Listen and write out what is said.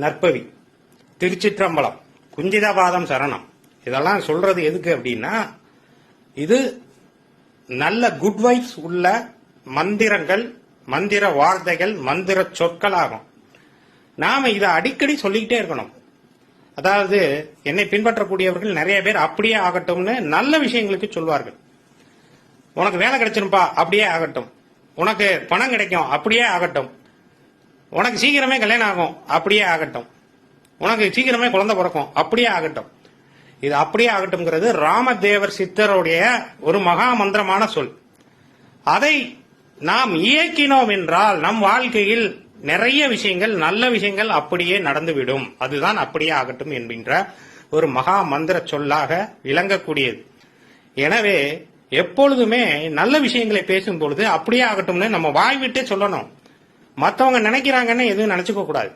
நற்பவி, திருச்சிற்றம்பலம், குஞ்சிதபாதம் சரணம். இதெல்லாம் சொல்றது எதுக்கு அப்படின்னா, இது நல்ல குட் வைப்ஸ் உள்ள மந்திரங்கள், மந்திர வார்த்தைகள், மந்திர சொற்களாகும். நாம இதை அடிக்கடி சொல்லிக்கிட்டே இருக்கணும். அதாவது என்னை பின்பற்றக்கூடியவர்கள் நிறைய பேர் அப்படியே ஆகட்டும்னு நல்ல விஷயங்களுக்கு சொல்வார்கள். உனக்கு வேலை கிடைச்சிருப்பா, அப்படியே ஆகட்டும். உனக்கு பணம் கிடைக்கும், அப்படியே ஆகட்டும். உனக்கு சீக்கிரமே கல்யாணம் ஆகும், அப்படியே ஆகட்டும். உனக்கு சீக்கிரமே குழந்தை பிறக்கும், அப்படியே ஆகட்டும். இது அப்படியே ஆகட்டும்ங்கிறது ராமதேவர் சித்தருடைய ஒரு மகா மந்திரமான சொல். அதை நாம் இயக்கினோம் என்றால் நம் வாழ்க்கையில் நிறைய விஷயங்கள், நல்ல விஷயங்கள் அப்படியே நடந்துவிடும். அதுதான் அப்படியே ஆகட்டும் என்கின்ற ஒரு மகா மந்திர சொல்லாக விளங்கக்கூடியது. எனவே எப்பொழுதுமே நல்ல விஷயங்களை பேசும் பொழுது அப்படியே ஆகட்டும்னு நம்ம வாய் விட்டே சொல்லணும். மற்றவங்க நினைக்கிறாங்கன்னு எதுவும் நினைச்சுக்க கூடாது.